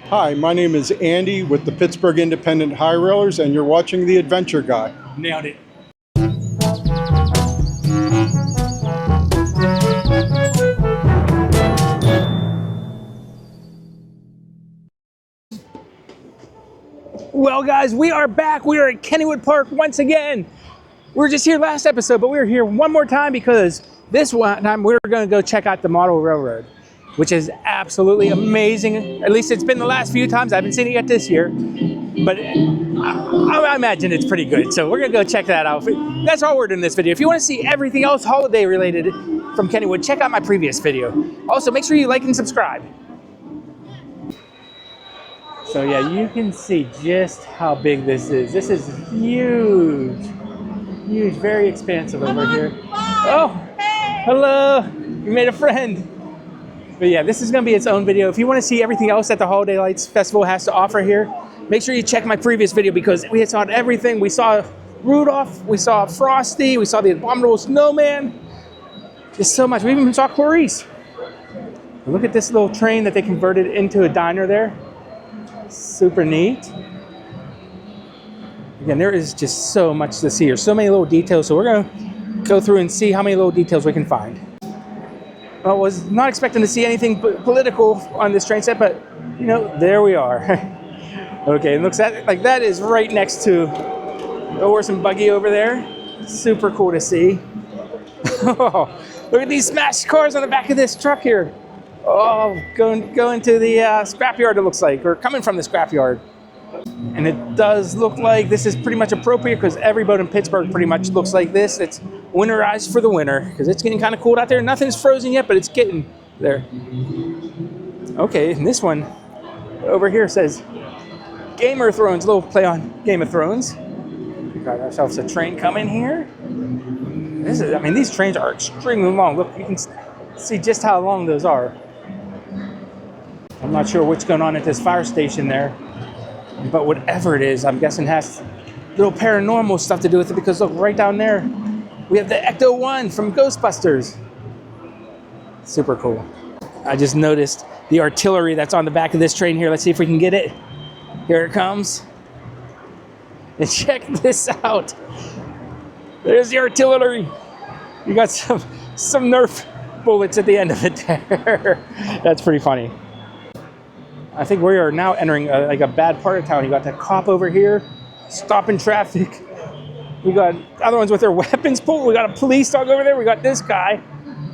Hi, my name is Andy with the Pittsburgh Independent High Railers, and you're watching The Adventure Guy. Nailed it. Well, guys, we are back. We are at Kennywood Park once again. We were just here last episode, but we are here one more time because this one time we're going to go check out the model railroad, which is absolutely amazing. At least it's been the last few times. I haven't seen it yet this year, but I imagine it's pretty good. So we're going to go check that out. That's all we're doing in this video. If you want to see everything else holiday related from Kennywood, check out my previous video. Also, make sure you like and subscribe. So yeah, you can see just how big this is. This is huge. Huge, very expansive over here. Oh, hello. You made a friend. But yeah, this is going to be its own video. If you want to see everything else that the Holiday Lights Festival has to offer here, make sure you check my previous video because we saw everything. We saw Rudolph, we saw Frosty, we saw the Abominable Snowman. Just so much. We even saw Clarice. Look at this little train that they converted into a diner there. Super neat. Again, there is just so much to see here. So many little details. So we're going to go through and see how many little details we can find. I was not expecting to see anything political on this train set, but, you know, there we are. Okay, it looks like that is right next to the horse and buggy over there. Super cool to see. Oh, look at these smashed cars on the back of this truck here. Oh, going to the scrapyard, it looks like, or coming from the scrapyard. And it does look like this is pretty much appropriate because every boat in Pittsburgh pretty much looks like this. It's winterized for the winter because it's getting kind of cold out there. Nothing's frozen yet, but it's getting there. Okay, and this one over here says Game of Thrones, a little play on Game of Thrones. We got ourselves a train coming here. I mean, these trains are extremely long. Look, you can see just how long those are. I'm not sure what's going on at this fire station there, but whatever it is, I'm guessing has little paranormal stuff to do with it because look, right down there, we have the Ecto-1 from Ghostbusters. Super cool. I just noticed the artillery that's on the back of this train here. Let's see if we can get it. Here it comes. And check this out. There's the artillery. You got some Nerf bullets at the end of it there. That's pretty funny. I think we are now entering like a bad part of town. You got that cop over here stopping traffic. We got other ones with their weapons pulled. We got a police dog over there. We got this guy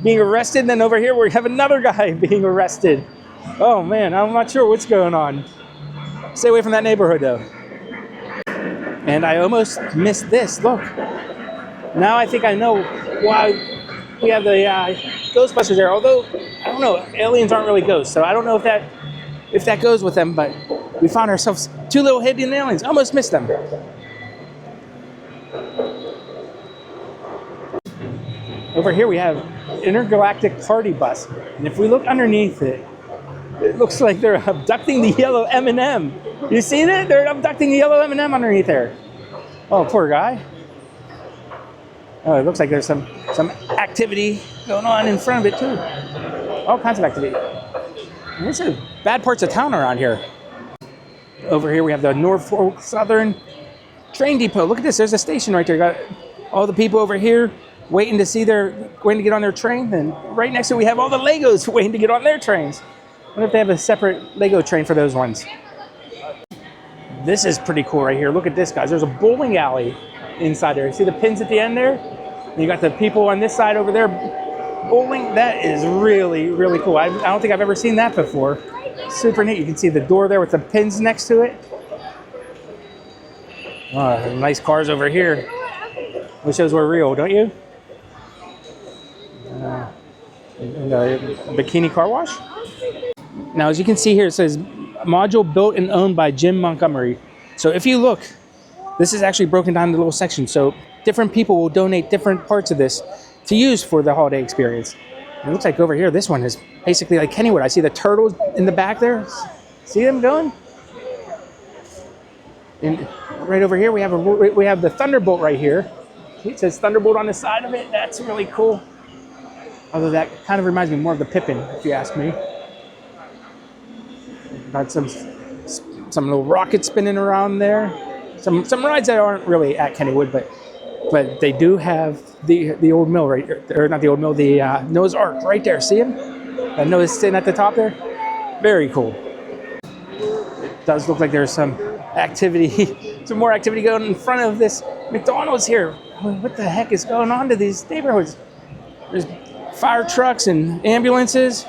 being arrested. And then over here we have another guy being arrested. Oh man, I'm not sure what's going on. Stay away from that neighborhood though. And I almost missed this. Look. Now I think I know why we have the Ghostbusters there. Although, I don't know, aliens aren't really ghosts. So I don't know if that goes with them, but we found ourselves two little hidden aliens. Almost missed them. Over here we have Intergalactic Party Bus. And if we look underneath it, it looks like they're abducting the yellow M&M. You see that? They're abducting the yellow M&M underneath there. Oh, poor guy. Oh, it looks like there's some activity going on in front of it too. All kinds of activity. There's some bad parts of town around here. Over here we have the Norfolk Southern train depot. Look at this. There's a station right there. Got all the people over here waiting to get on their train. And right next to it we have all the Legos waiting to get on their trains. I wonder if they have a separate Lego train for those ones. This is pretty cool right here. Look at this, guys. There's a bowling alley inside there. You see the pins at the end there? And you got the people on this side over there bowling. That is really, really cool. I don't think I've ever seen that before. Super neat. You can see the door there with the pins next to it. Oh, nice cars over here. Wish those were real, don't you? Bikini car wash. Now, as you can see here, it says module built and owned by Jim Montgomery. So if you look, this is actually broken down into little sections. So different people will donate different parts of this to use for the holiday experience. And it looks like over here, this one is basically like Kennywood. I see the turtles in the back there. See them going? And right over here, we have the Thunderbolt right here. It says Thunderbolt on the side of it. That's really cool. Although that kind of reminds me more of the Pippin, if you ask me. Got some some little rockets spinning around there. Some rides that aren't really at Kennywood, but they do have the old mill right there, or not the old mill, the Noah's Ark right there. See him? That Noah's sitting at the top there. Very cool. It does look like there's some activity, some more activity going in front of this McDonald's here. What the heck is going on to these neighborhoods? There's fire trucks and ambulances.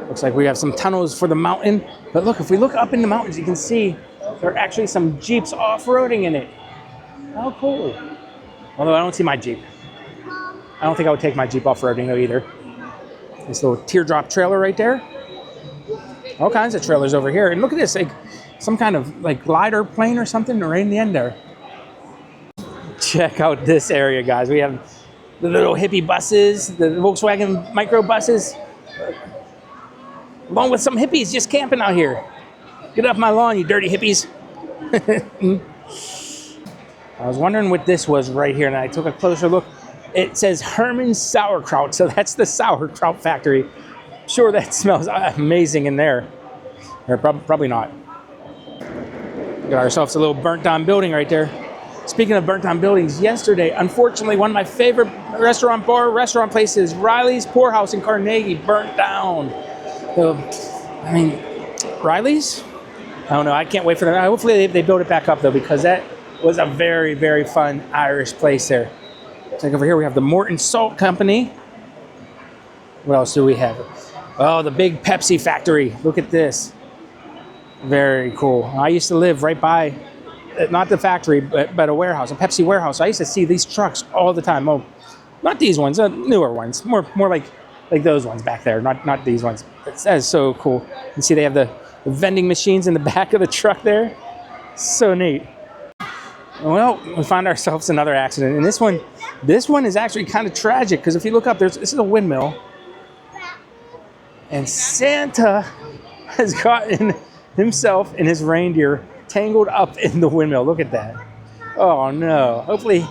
Looks like we have some tunnels for the mountain. But look, if we look up in the mountains, you can see there are actually some Jeeps off-roading in it. How cool. Although I don't see my Jeep. I don't think I would take my Jeep off-roading though either. This little teardrop trailer right there. All kinds of trailers over here. And look at this, like some kind of like glider plane or something right in the end there. Check out this area, guys. We have the little hippie buses, the Volkswagen micro buses, along with some hippies just camping out here. Get off my lawn, you dirty hippies. I was wondering what this was right here, and I took a closer look. It says Herman's Sauerkraut, so that's the sauerkraut factory. Sure, that smells amazing in there. Or probably not. Got ourselves a little burnt down building right there. Speaking of burnt down buildings, yesterday, unfortunately, one of my favorite restaurant places, Riley's Poorhouse in Carnegie, burnt down. So, I mean, Riley's? I don't know. I can't wait for them. Hopefully they build it back up, though, because that was a very, very fun Irish place there. It's like over here we have the Morton Salt Company. What else do we have? Oh, the big Pepsi factory. Look at this. Very cool. I used to live right by, not the factory, but a warehouse, a Pepsi warehouse. I used to see these trucks all the time. Oh, not these ones, newer ones. More like those ones back there, not these ones. That is so cool. You see they have the vending machines in the back of the truck there. So neat. Well, we find ourselves another accident, and this one is actually kind of tragic because if you look up, this is a windmill, and Santa has gotten himself and his reindeer tangled up in the windmill. Look at that. Oh no. Hopefully,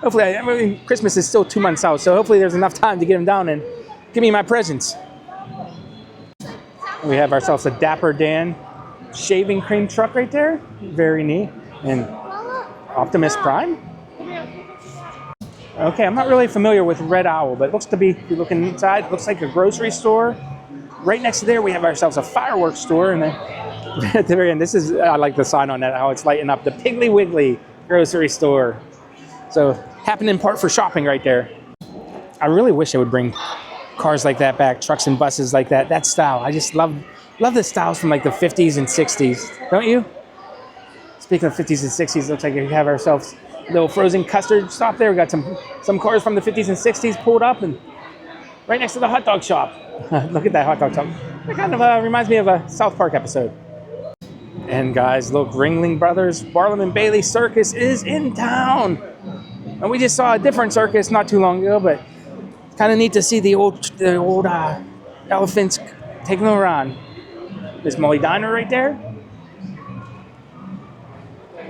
I mean, Christmas is still 2 months out, so hopefully there's enough time to get him down and give me my presents. We have ourselves a Dapper Dan shaving cream truck right there. Very neat. And Optimus Prime? Okay, I'm not really familiar with Red Owl, but it looks to be, if you're looking inside, it looks like a grocery store. Right next to there, we have ourselves a fireworks store, and then at the very end, I like the sign on that, how it's lighting up, the Piggly Wiggly grocery store. So, happening part for shopping right there. I really wish they would bring cars like that back, trucks and buses like that, that style. I just love the styles from like the 50s and 60s, don't you? Speaking of 50s and 60s, looks like we have ourselves a little frozen custard stop there. We got some cars from the 50s and 60s pulled up, and right next to the hot dog shop. Look at that hot dog shop. That kind of reminds me of a South Park episode. And guys, look, Ringling Brothers Barnum and Bailey Circus is in town. And we just saw a different circus not too long ago, but it's kind of neat to see the old elephants taking them around. This Molly Diner right there.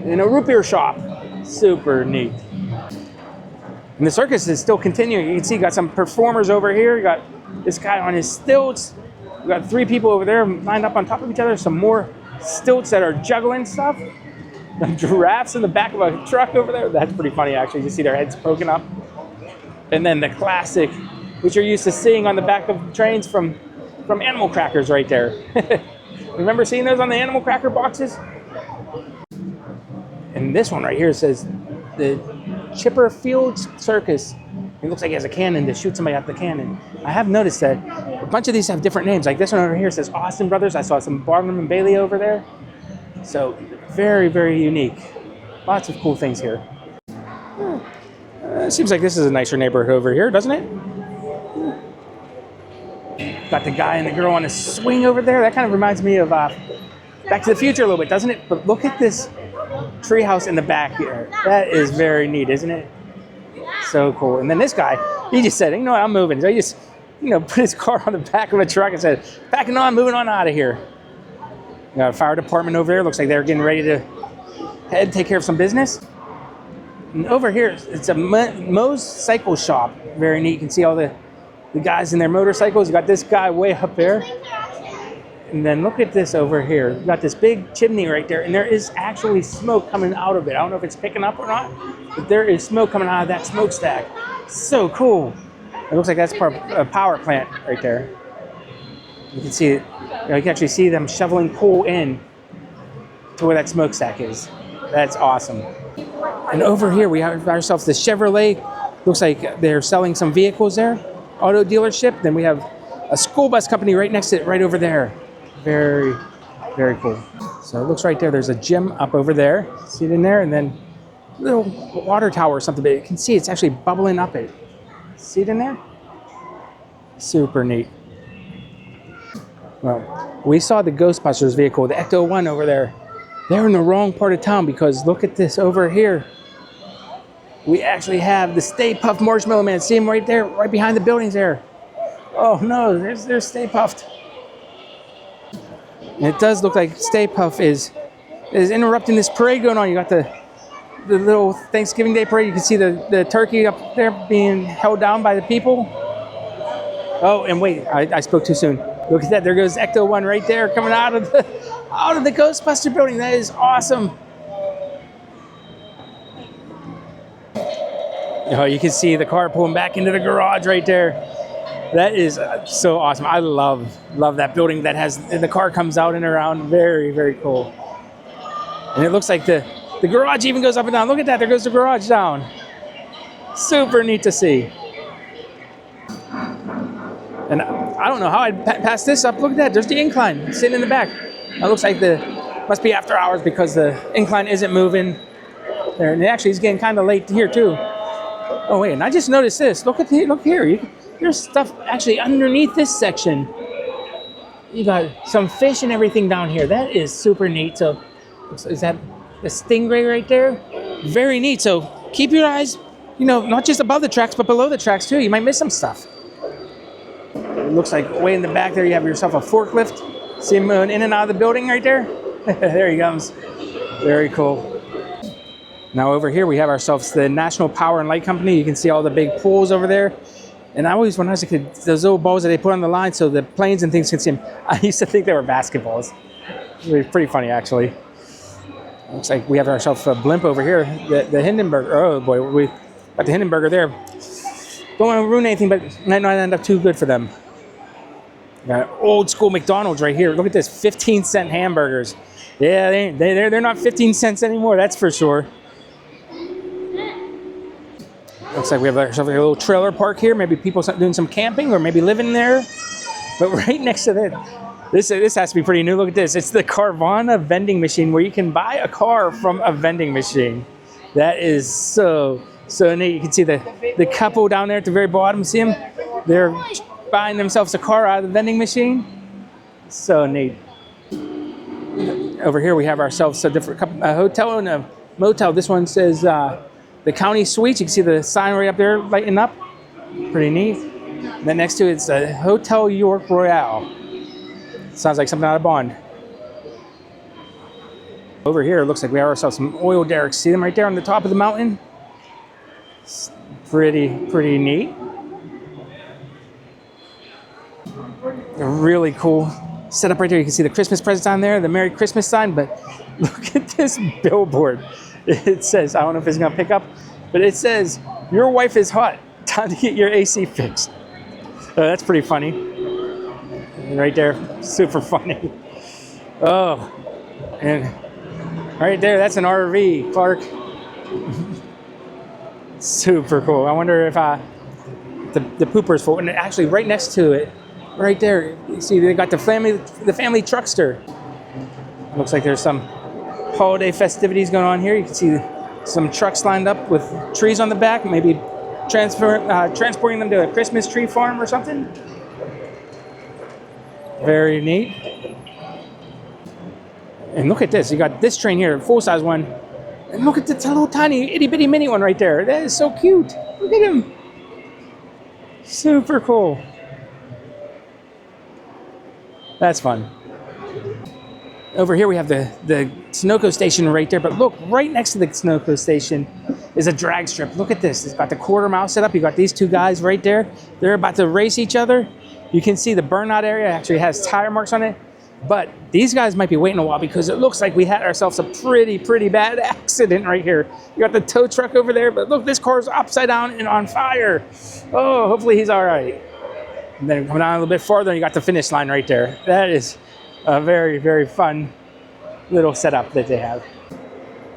And a root beer shop. Super neat. And the circus is still continuing. You can see you got some performers over here. You got this guy on his stilts. You got 3 people over there lined up on top of each other. Some more stilts that are juggling stuff. Giraffes in the back of a truck over there. That's pretty funny, actually. You see their heads poking up. And then the classic, which you're used to seeing on the back of trains from Animal Crackers right there. Remember seeing those on the Animal Cracker boxes? And this one right here says the Chipper Fields Circus. It looks like he has a cannon to shoot somebody out the cannon. I have noticed that a bunch of these have different names. Like this one over here says Austin Brothers. I saw some Barnum and Bailey over there. So very, very unique. Lots of cool things here. Seems like this is a nicer neighborhood over here, doesn't it? Got the guy and the girl on a swing over there. That kind of reminds me of Back to the Future a little bit, doesn't it? But look at this treehouse in the back here. That is very neat, isn't it? So cool. And then this guy, he just said, you know what, I'm moving. So he just, put his car on the back of a truck and said, packing on, moving on out of here. We got a fire department over there. Looks like they're getting ready to take care of some business. And over here, it's a Moe's Cycle Shop. Very neat. You can see all the guys in their motorcycles. You got this guy way up there. And then look at this over here. We've got this big chimney right there, and there is actually smoke coming out of it. I don't know if it's picking up or not, but there is smoke coming out of that smokestack. So cool. It looks like that's part of a power plant right there. You can see it. You can actually see them shoveling coal in to where that smokestack is. That's awesome. And over here we have ourselves the Chevrolet. Looks like they're selling some vehicles there. Auto dealership. Then we have a school bus company right next to it, right over there. Very, very cool. So it looks right there. There's a gym up over there. See it in there? And then a little water tower or something. But you can see it's actually bubbling up it. See it in there? Super neat. Well, we saw the Ghostbusters vehicle, the Ecto-1 over there. They're in the wrong part of town because look at this over here. We actually have the Stay Puft Marshmallow Man. See him right there, right behind the buildings there. Oh no, there's Stay Puft. And it does look like Stay Puft is interrupting this parade going on. You got the little Thanksgiving Day parade. You can see the turkey up there being held down by the people. Oh, and wait, I spoke too soon. Look at that, there goes Ecto-1 right there coming out of the Ghostbuster building. That is awesome. Oh, you can see the car pulling back into the garage right there. That is so awesome. I love that building that has, the car comes out and around. Very, very cool. And it looks like the garage even goes up and down. Look at that, there goes the garage down. Super neat to see. And I don't know how I'd pass this up. Look at that, there's the incline sitting in the back. It looks like must be after hours because the incline isn't moving there. And actually it's getting kind of late here too. Oh wait, and I just noticed this. Look here. There's stuff actually underneath this section. You got some fish and everything down here. That is super neat. So is that the stingray right there? Very neat. So keep your eyes, not just above the tracks, but below the tracks too. You might miss some stuff. It looks like way in the back there you have yourself a forklift. See him moving in and out of the building right there? There he comes. Very cool. Now over here we have ourselves the National Power and Light Company. You can see all the big poles over there. And when I was a kid, those little balls that they put on the line so the planes and things can see them, I used to think they were basketballs. It was pretty funny actually. Looks like we have ourselves a blimp over here. The Hindenburg, oh boy, we got the Hindenburger there. Don't want to ruin anything, but it might not end up too good for them. Got old school McDonald's right here. Look at this, 15-cent hamburgers. Yeah, they're not 15 cents anymore, that's for sure. Looks like we have ourselves a little trailer park here. Maybe people doing some camping or maybe living there. But right next to that, this has to be pretty new. Look at this. It's the Carvana vending machine where you can buy a car from a vending machine. That is so neat. You can see the couple down there at the very bottom. See them? They're buying themselves a car out of the vending machine. So neat. Over here we have ourselves a hotel and a motel. This one says the County Suites. You can see the sign right up there lighting up. Pretty neat. And then next to it's a Hotel York Royale. Sounds like something out of Bond. Over here it looks like we have ourselves some oil derricks. See them right there on the top of the mountain? It's pretty neat. A really cool setup right there. You can see the Christmas presents on there, the Merry Christmas sign, but look at this billboard. It says, I don't know if it's gonna pick up, but it says, "Your wife is hot. Time to get your AC fixed." That's pretty funny. Right there, super funny. Oh, and right there, that's an RV, Clark. Super cool. I wonder if the pooper's full. And actually, right next to it, right there, you see they got the family truckster. Looks like there's some holiday festivities going on here. You can see some trucks lined up with trees on the back, maybe transporting them to a Christmas tree farm or something. Very neat. And look at this. You got this train here, a full-size one. And look at the little tiny itty-bitty mini one right there. That is so cute. Look at him. Super cool. That's fun. Over here we have the Sunoco station right there, but look, right next to the Sunoco station is a drag strip. Look at this. It's got the quarter mile set up. You got these two guys right there. They're about to race each other. You can see the burnout area actually has tire marks on it. But these guys might be waiting a while because it looks like we had ourselves a pretty bad accident right here. You got the tow truck over there, but look, this car's upside down and on fire. Oh, hopefully he's all right. And then come down a little bit farther, and you got the finish line right there. That is a very fun little setup that they have.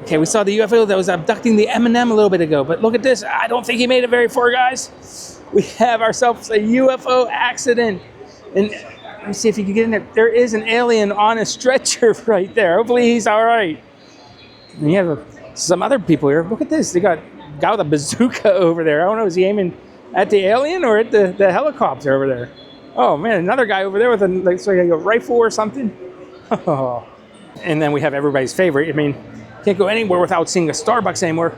Okay, we saw the UFO that was abducting the M&M a little bit ago, but look at this. I don't think he made it very far, guys. We have ourselves a UFO accident. And let me see if you can get in there. There is an alien on a stretcher right there. Hopefully he's all right. And you have some other people here. Look at this. They got a guy with a bazooka over there. I don't know, is he aiming at the alien or at the helicopter over there? Oh man, another guy over there with a rifle or something. Oh. And then we have everybody's favorite. I mean, can't go anywhere without seeing a Starbucks anymore.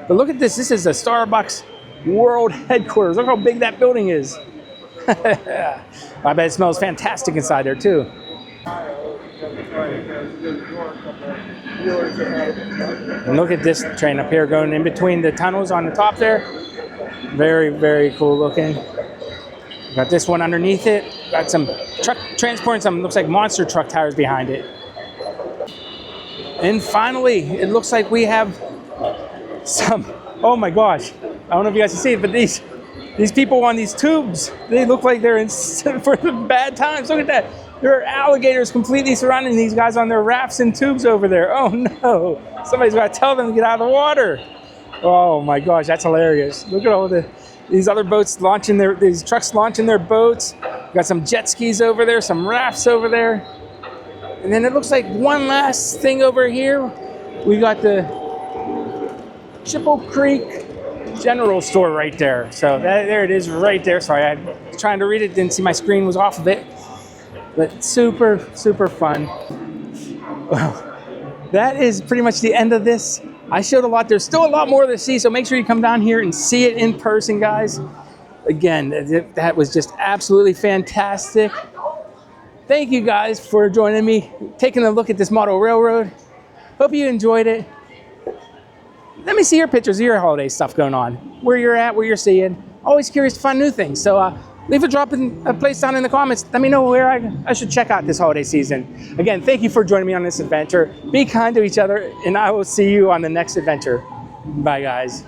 But look at this. This is the Starbucks World Headquarters. Look how big that building is. I bet it smells fantastic inside there too. And look at this train up here going in between the tunnels on the top there. Very cool looking. Got this one underneath it. Got some truck transporting some, looks like monster truck tires behind it. And finally, it looks like we have some, oh my gosh. I don't know if you guys can see it, but these people on these tubes, they look like they're in for the bad times. Look at that. There are alligators completely surrounding these guys on their rafts and tubes over there. Oh no. Somebody's got to tell them to get out of the water. Oh my gosh, that's hilarious. Look at all these other boats launching these trucks launching their boats. Got some jet skis over there, some rafts over there. And then it looks like one last thing over here. We got the Chippewa Creek General Store right there. So there it is right there. Sorry, I was trying to read it, didn't see my screen was off of it. But super fun. Well, that is pretty much the end of this. I showed a lot. There's still a lot more to see, so make sure you come down here and see it in person, guys. Again, that was just absolutely fantastic. Thank you guys for joining me, taking a look at this model railroad. Hope you enjoyed it. Let me see your pictures of your holiday stuff going on, where you're at, where you're seeing. Always curious to find new things. So leave a place down in the comments. Let me know where I should check out this holiday season. Again, thank you for joining me on this adventure. Be kind to each other, and I will see you on the next adventure. Bye, guys.